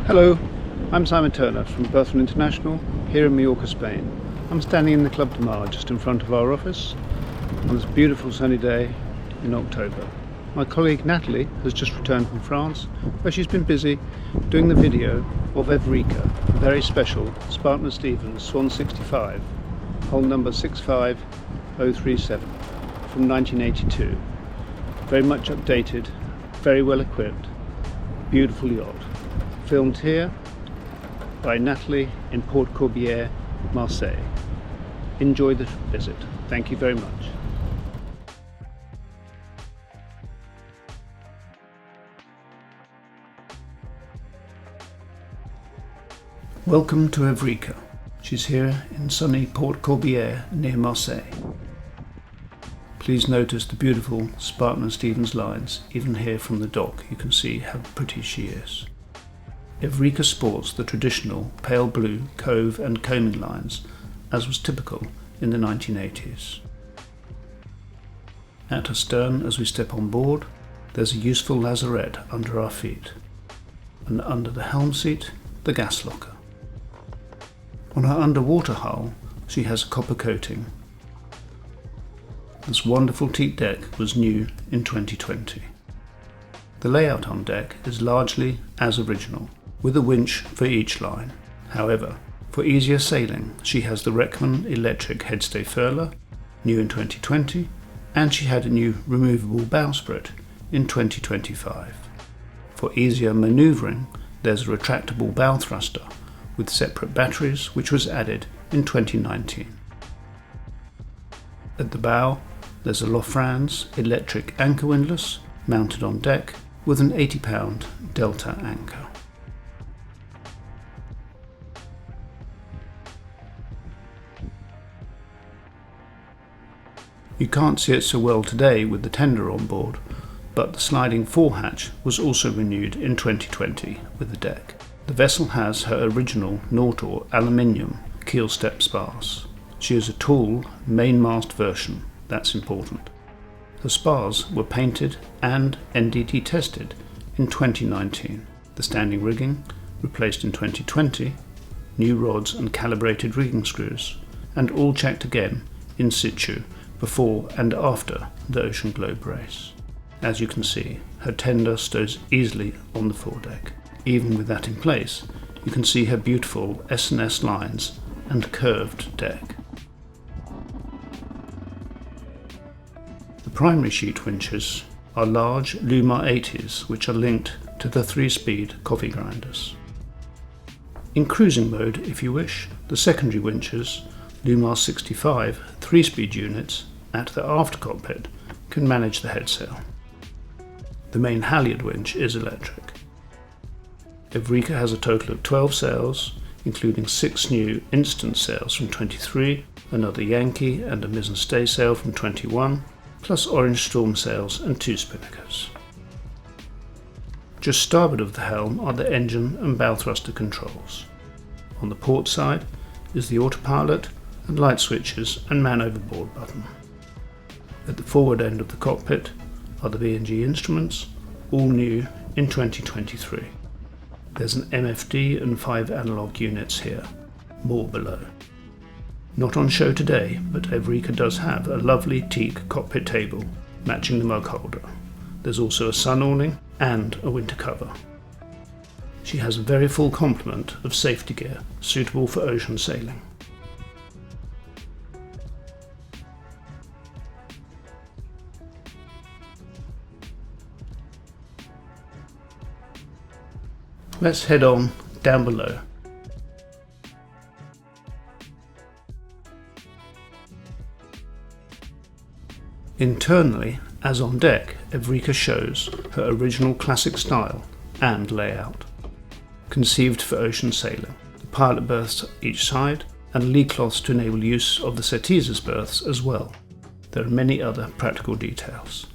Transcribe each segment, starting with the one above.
Hello, I'm Simon Turner from Berthon International here in Mallorca, Spain. I'm standing in the Club de Mar just in front of our office on this beautiful sunny day in October. My colleague Natalie has just returned from France, where she's been busy doing the video of EVRIKA, a very special Spartan Stevens Swan 65, hull number 65037 from 1982. Very much updated, very well equipped, beautiful yacht. Filmed here by Natalie in Port Corbière, Marseille. Enjoy the visit. Thank you very much. Welcome to EVRIKA. She's here in sunny Port Corbière near Marseille. Please notice the beautiful Spartan Stevens lines. Even here from the dock you can see how pretty she is. EVRIKA sports the traditional pale blue cove and coaming lines, as was typical in the 1980s. At her stern, as we step on board, there's a useful lazarette under our feet, and under the helm seat, the gas locker. On her underwater hull, she has a copper coating. This wonderful teak deck was new in 2020. The layout on deck is largely as original, with a winch for each line. However, for easier sailing, she has the Reckman electric headstay furler, new in 2020, and she had a new removable bowsprit in 2025. For easier manoeuvring, there's a retractable bow thruster with separate batteries, which was added in 2019. At the bow, there's a Lofrans electric anchor windlass mounted on deck with an 80-pound Delta anchor. You can't see it so well today with the tender on board, but the sliding forehatch was also renewed in 2020 with the deck. The vessel has her original Nautor aluminium keel step spars. She is a tall mainmast version, that's important. The spars were painted and NDT tested in 2019. The standing rigging replaced in 2020, new rods and calibrated rigging screws, and all checked again in situ before and after the Ocean Globe race. As you can see, her tender stows easily on the foredeck. Even with that in place, you can see her beautiful S&S lines and curved deck. The primary sheet winches are large Lumar 80s, which are linked to the 3-speed coffee grinders. In cruising mode, if you wish, the secondary winches, Lumar 65 3-speed units at the aft cockpit, can manage the headsail. The main halyard winch is electric. EVRIKA has a total of 12 sails, including 6 new instant sails from 23, another Yankee and a mizzen staysail from 21, plus orange storm sails and 2 spinnakers. Just starboard of the helm are the engine and bow thruster controls. On the port side is the autopilot and light switches and man overboard button. At the forward end of the cockpit are the B&G instruments, all new in 2023. There's an MFD and 5 analog units here, more below. Not on show today, but EVRIKA does have a lovely teak cockpit table matching the mug holder. There's also a sun awning and a winter cover. She has a very full complement of safety gear suitable for ocean sailing. Let's head on down below. Internally, as on deck, EVRIKA shows her original classic style and layout. Conceived for ocean sailing, the pilot berths each side and lee cloths to enable use of the settees berths as well. There are many other practical details.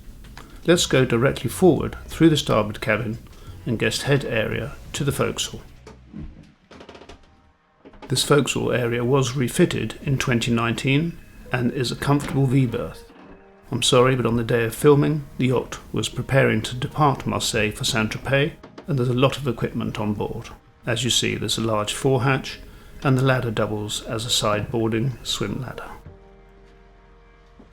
Let's go directly forward through the starboard cabin and guest head area to the forecastle. This forecastle area was refitted in 2019 and is a comfortable V-berth. I'm sorry, but on the day of filming, the yacht was preparing to depart Marseille for Saint-Tropez, and there's a lot of equipment on board. As you see, there's a large forehatch, and the ladder doubles as a sideboarding swim ladder.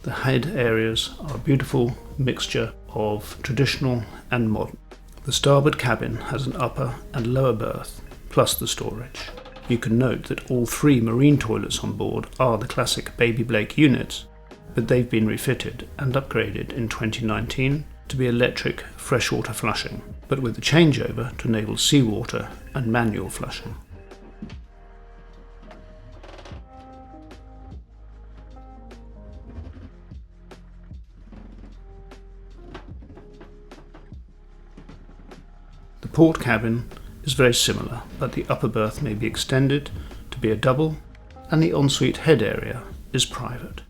The head areas are a beautiful mixture of traditional and modern. The starboard cabin has an upper and lower berth, plus the storage. You can note that all 3 marine toilets on board are the classic Baby Blake units, but they've been refitted and upgraded in 2019 to be electric freshwater flushing, but with a changeover to enable seawater and manual flushing. The port cabin is very similar, but the upper berth may be extended to be a double, and the ensuite head area is private.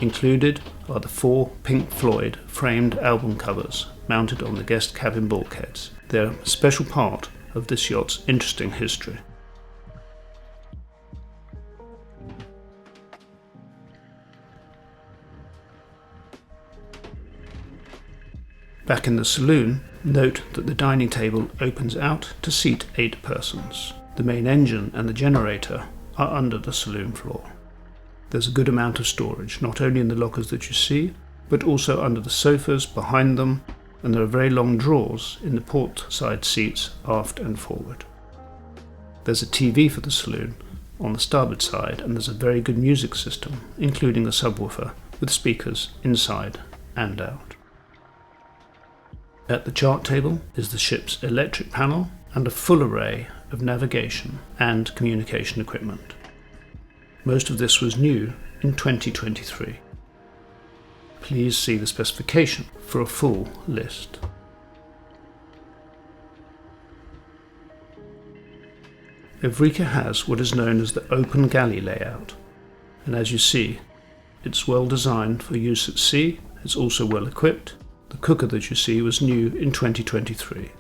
Included are the 4 Pink Floyd framed album covers mounted on the guest cabin bulkheads. They're a special part of this yacht's interesting history. Back in the saloon, note that the dining table opens out to seat 8 persons. The main engine and the generator are under the saloon floor. There's a good amount of storage, not only in the lockers that you see, but also under the sofas behind them, and there are very long drawers in the port side seats aft and forward. There's a TV for the saloon on the starboard side, and there's a very good music system, including a subwoofer with speakers inside and out. At the chart table is the ship's electric panel and a full array of navigation and communication equipment. Most of this was new in 2023. Please see the specification for a full list. EVRIKA has what is known as the open galley layout, and as you see, it's well designed for use at sea. It's also well equipped. The cooker that you see was new in 2023.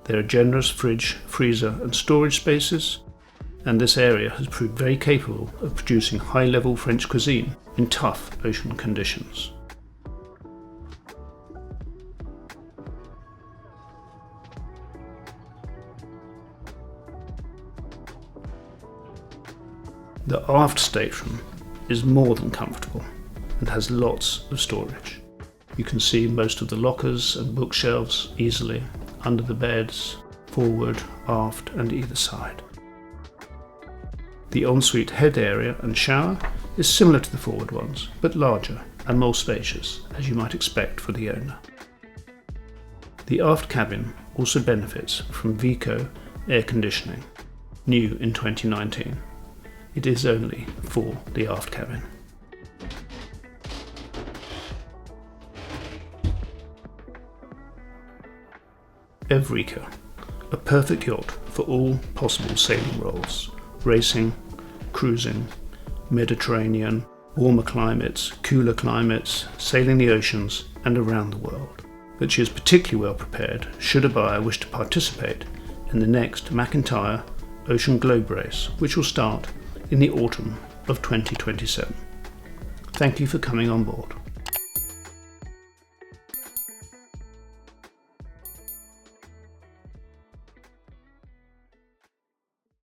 There are generous fridge, freezer and storage spaces, and this area has proved very capable of producing high-level French cuisine in tough ocean conditions. The aft station is more than comfortable and has lots of storage. You can see most of the lockers and bookshelves easily under the beds, forward, aft and either side. The ensuite head area and shower is similar to the forward ones, but larger and more spacious, as you might expect for the owner. The aft cabin also benefits from EVRIKA air conditioning, new in 2019. It is only for the aft cabin. EVRIKA, a perfect yacht for all possible sailing roles: racing, cruising, Mediterranean, warmer climates, cooler climates, sailing the oceans and around the world. But she is particularly well prepared should a buyer wish to participate in the next McIntyre Ocean Globe Race, which will start in the autumn of 2027. Thank you for coming on board.